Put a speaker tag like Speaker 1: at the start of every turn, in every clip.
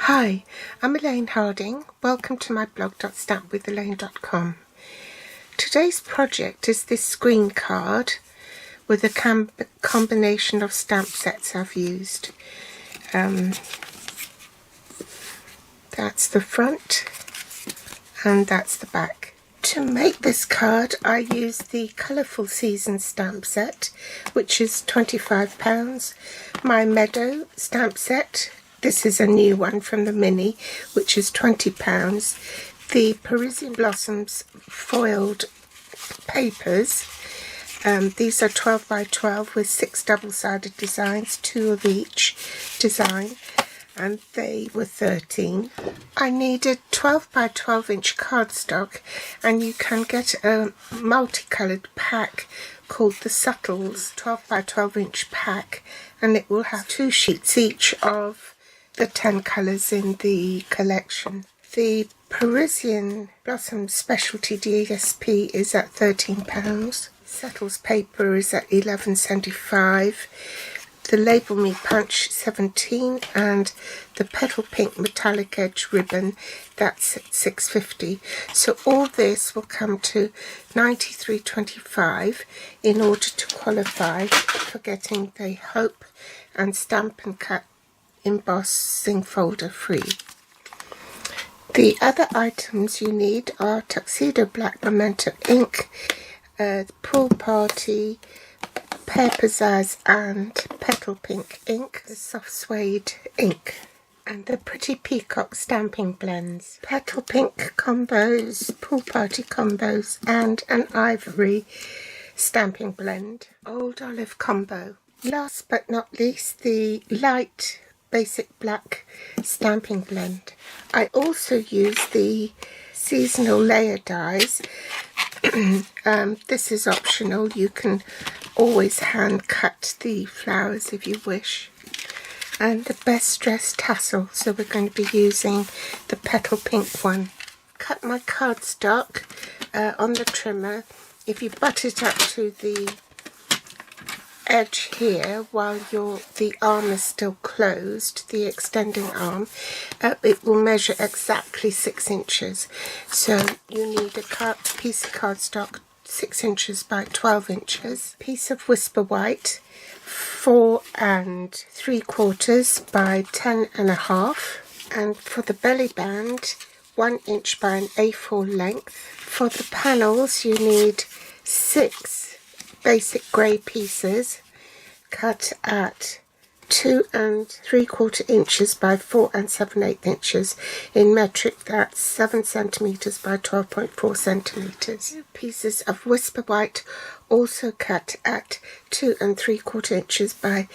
Speaker 1: Hi, I'm Elaine Harding. Welcome to my blog .stampwithelaine.com. Today's project is this screen card with a combination of stamp sets I've used. That's the front and that's the back. To make this card I used the Colourful Season stamp set, which is £25, my Meadow stamp set. This is a new one from the mini, which is £20. The Parisian Blossoms foiled papers. These are 12 by 12 with 6 double-sided designs, 2 of each design, and they were 13. I needed 12 by 12 inch cardstock, and you can get a multicoloured pack called the Subtles 12 by 12 inch pack, and it will have 2 sheets each of the 10 colours in the collection. The Parisian Blossom Specialty DSP is at £13. Settles paper is at £11.75. The Label Me Punch 17, and the Petal Pink Metallic Edge ribbon, that's at £6.50. So all this will come to £93.25 in order to qualify for getting the Hope and Stamp and Cut embossing folder free. The other items you need are Tuxedo Black Memento ink, Pool Party, Pear Pizzazz and Petal Pink ink, the Soft Suede ink, and the Pretty Peacock stamping blends, Petal Pink combos, Pool Party combos, and an Ivory stamping blend, Old Olive combo. Last but not least, the light basic black stamping blend. I also use the seasonal layer dies. This is optional. You can always hand cut the flowers if you wish. And the Best Dressed tassel, so we're going to be using the Petal Pink one. Cut my cardstock on the trimmer. If you butt it up to the edge here while the arm is still closed, the extending arm, it will measure exactly 6 inches. So you need a piece of cardstock 6 inches by 12 inches, piece of Whisper White 4 3/4 by 10.5, and for the belly band 1 inch by an A4 length. For the panels you need 6 basic grey pieces cut at 2 3/4 inches by 4 7/8 inches. In metric, that's 7 centimeters by 12.4 centimeters. 2 pieces of Whisper White also cut at 2 3/4 inches by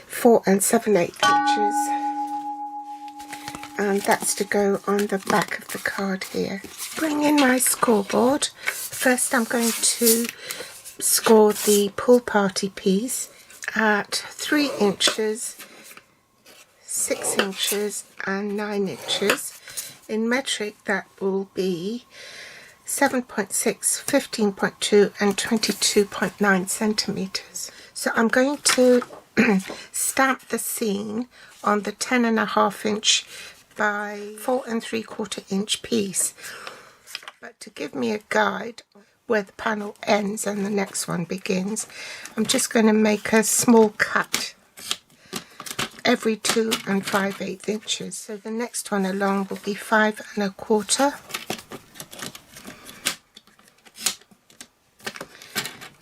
Speaker 1: 4 7/8 inches, and that's to go on the back of the card here. Bring in my scoreboard. First I'm going to score the Pool Party piece at 3 inches, 6 inches and 9 inches. In metric that will be 7.6, 15.2 and 22.9 centimeters. So I'm going to stamp the scene on the 10.5 inch by 4 3/4 inch piece. But to give me a guide where the panel ends and the next one begins, I'm just going to make a small cut every 2 5/8 inches. So the next one along will be 5 1/4.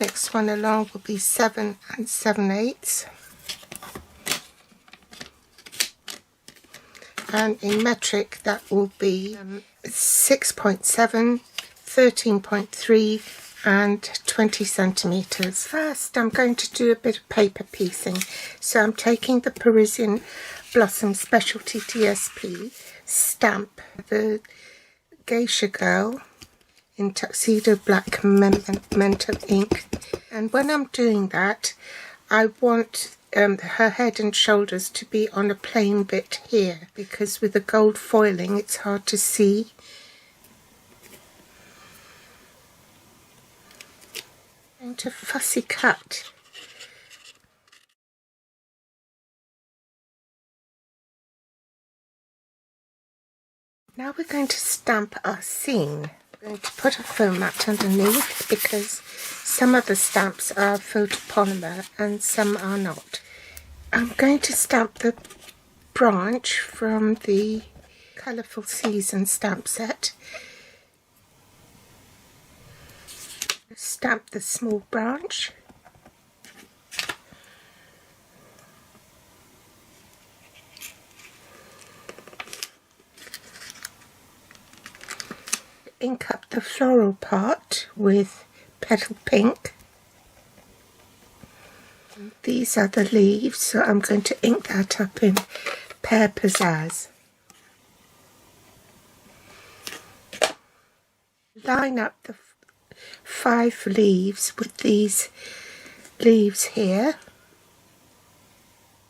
Speaker 1: Next one along will be 7 7/8. And in metric that will be 6.7, 13.3 and 20 centimeters. First I'm going to do a bit of paper piecing. So I'm taking the Parisian Blossom Specialty DSP stamp, the Geisha Girl in Tuxedo Black Memento ink, and when I'm doing that I want her head and shoulders to be on a plain bit here, because with the gold foiling it's hard to see. I'm going to fussy cut Now we're going to stamp our scene. I'm going to put a foam mat underneath because some of the stamps are photopolymer and some are not. I'm going to stamp the branch from the Colourful Season stamp set. Stamp the small branch. Ink up the floral part with petal pink. These are the leaves, so I'm going to ink that up in Pear Pizzazz. Line up the 5 leaves with these leaves here,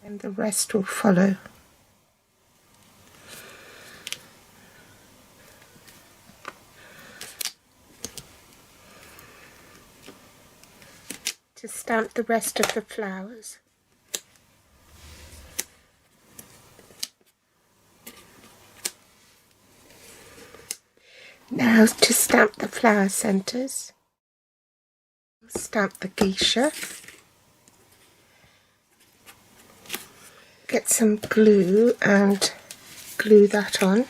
Speaker 1: and the rest will follow. To stamp the rest of the flowers. Now to stamp the flower centres. Stamp the geisha. Get some glue and glue that on.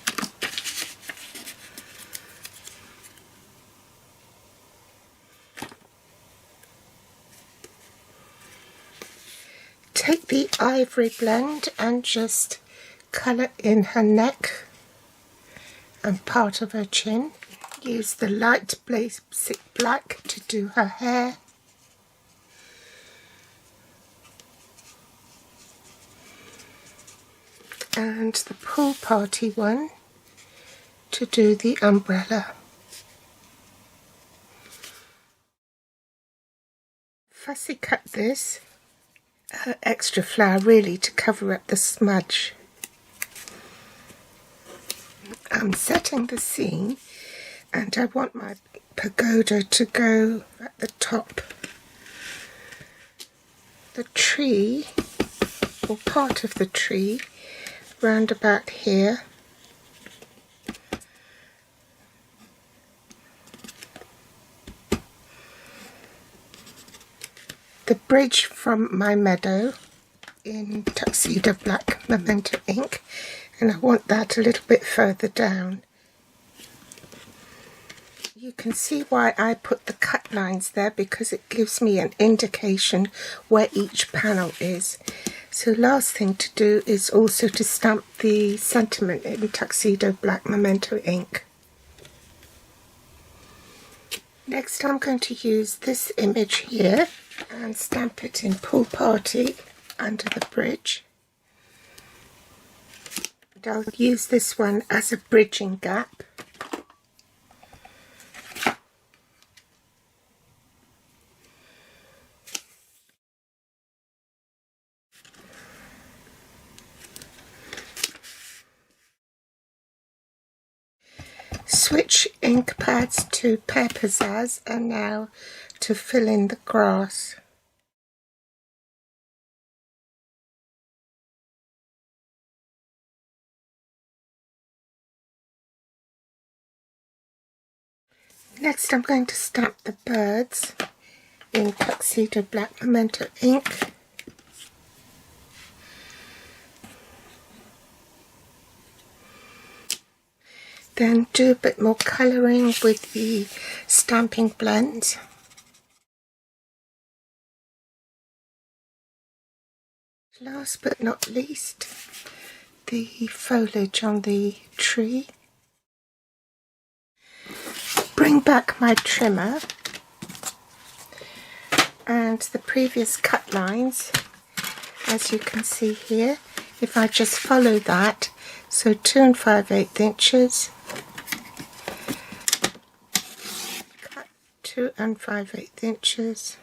Speaker 1: Take the ivory blend and just colour in her neck and part of her chin. Use the light basic black to do her hair. And the pool party one to do the umbrella. Fussy cut this extra flower really to cover up the smudge. I'm setting the scene and I want my pagoda to go at the top. The tree, or part of the tree, round about here. The bridge from my Meadow in Tuxedo Black Memento ink, and I want that a little bit further down. You can see why I put the cut lines there, because it gives me an indication where each panel is. So last thing to do is also to stamp the sentiment in Tuxedo Black Memento ink. Next I'm going to use this image here and stamp it in Pool Party under the bridge. And I'll use this one as a bridging gap. Switch ink pads to Pear Pizzazz and now to fill in the grass. Next I'm going to stamp the birds in Tuxedo Black Memento ink. Then do a bit more colouring with the stamping blends. Last but not least, the foliage on the tree. Bring back my trimmer and the previous cut lines, as you can see here. If I just follow that, so 2 5/8 inches, cut 2 5/8 inches,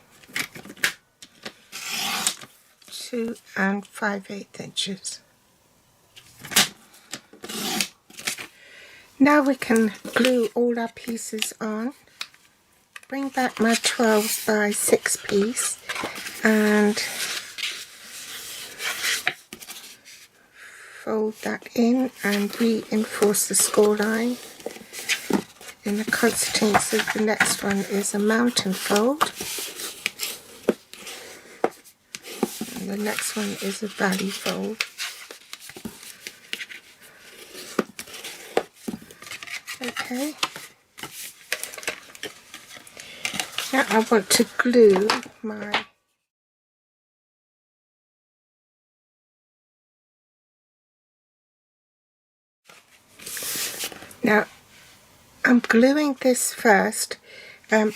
Speaker 1: 2 5/8 inches. Now we can glue all our pieces on. Bring back my 12 by 6 piece and fold that in and reinforce the score line in the concertina. So the next one is a mountain fold, and the next one is a valley fold. Okay, now I want to glue my Now, I'm gluing this first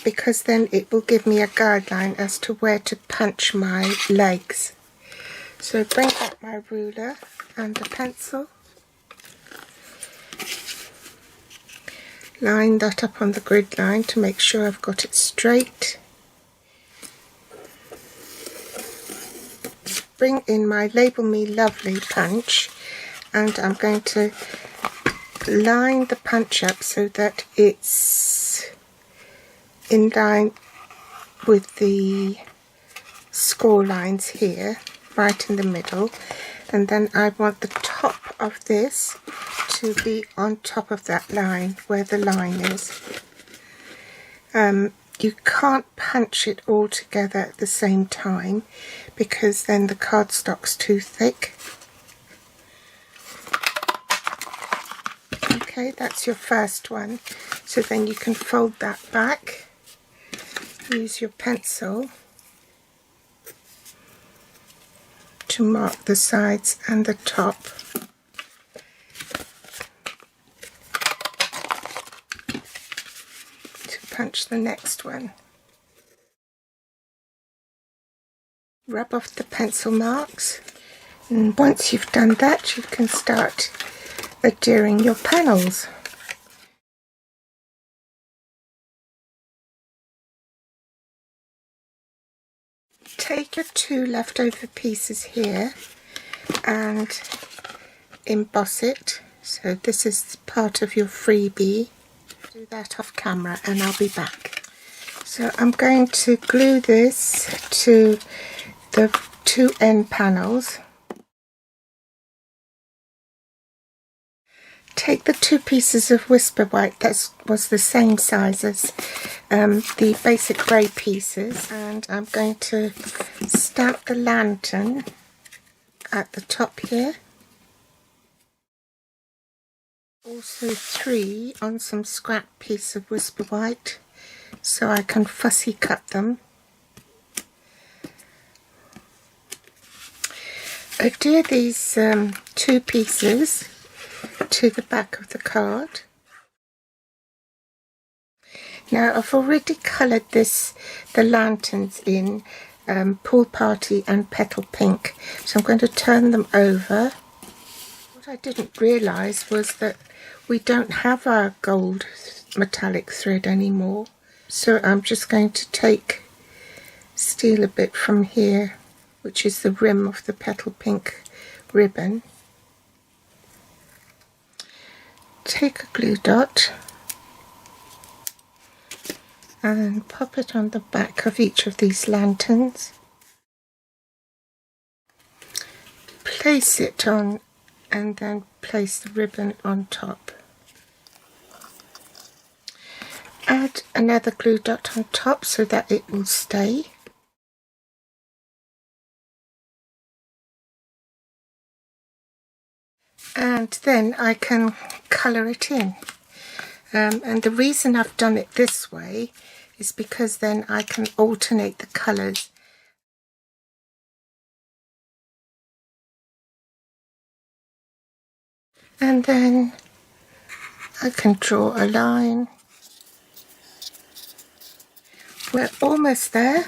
Speaker 1: because then it will give me a guideline as to where to punch my legs. So bring out my ruler and a pencil. Line that up on the grid line to make sure I've got it straight. Bring in my Label Me Lovely punch, and I'm going to line the punch up so that it's in line with the score lines here, right in the middle, and then I want the top of this to be on top of that line where the line is. You can't punch it all together at the same time because then the cardstock's too thick. Okay, that's your first one. So then you can fold that back, use your pencil to mark the sides and the top. To punch the next one. Rub off the pencil marks, and once you've done that you can start adhering your panels. Take your two leftover pieces here and emboss it. So this is part of your freebie. Do that off camera and I'll be back. So I'm going to glue this to the two end panels. Take the two pieces of Whisper White that was the same size as the basic grey pieces, and I'm going to stamp the lantern at the top here. Also 3 on some scrap piece of Whisper White so I can fussy cut them. Adhere these two pieces to the back of the card. Now I've already coloured the lanterns in Pool Party and Petal Pink, so I'm going to turn them over. What I didn't realise was that we don't have our gold metallic thread anymore, so I'm just going to steal a bit from here, which is the rim of the Petal Pink ribbon. Take a glue dot and pop it on the back of each of these lanterns. Place it on and then place the ribbon on top. Add another glue dot on top so that it will stay. And then I can colour it in. And the reason I've done it this way is because then I can alternate the colours. And then I can draw a line. We're almost there.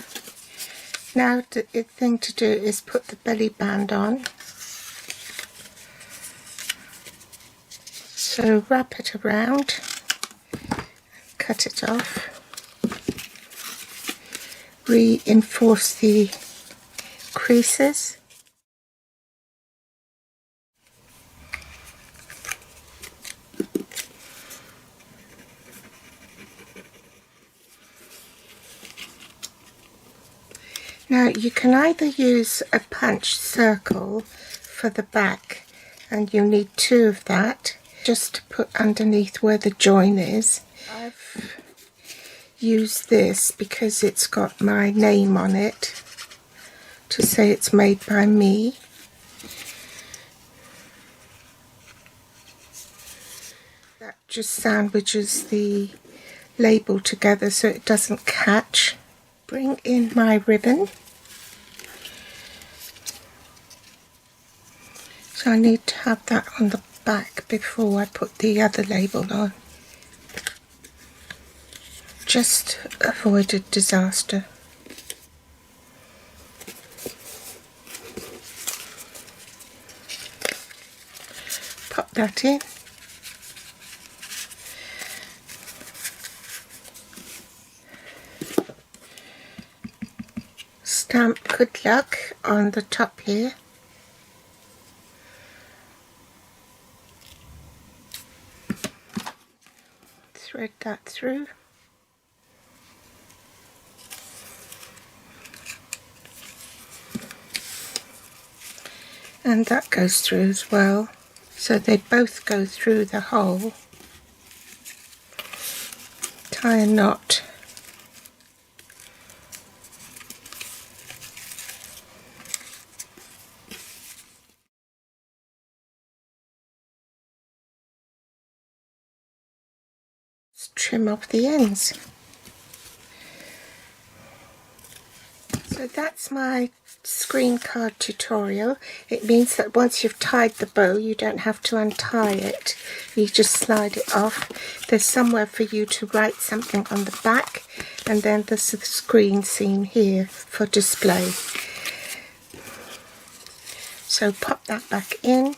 Speaker 1: Now the thing to do is put the belly band on. So wrap it around, cut it off, reinforce the creases. Now you can either use a punched circle for the back and you need 2 of that just to put underneath where the join is. I've used this because it's got my name on it to say it's made by me. That just sandwiches the label together so it doesn't catch. Bring in my ribbon. So I need to have that on the back before I put the other label on. Just avoided disaster. Pop that in. Stamp good luck on the top here. Thread that through. And that goes through as well. So they both go through the hole. Tie a knot. Trim off the ends. So that's my screen card tutorial. It means that once you've tied the bow, you don't have to untie it. You just slide it off. There's somewhere for you to write something on the back, and then there's the screen seam here for display. So pop that back in.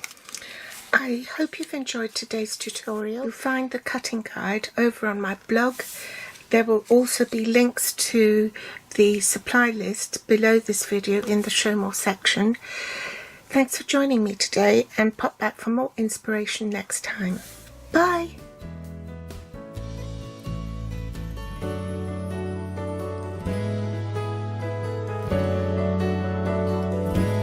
Speaker 1: I hope you've enjoyed today's tutorial. You'll find the cutting guide over on my blog. There will also be links to the supply list below this video in the show more section. Thanks for joining me today, and pop back for more inspiration next time. Bye!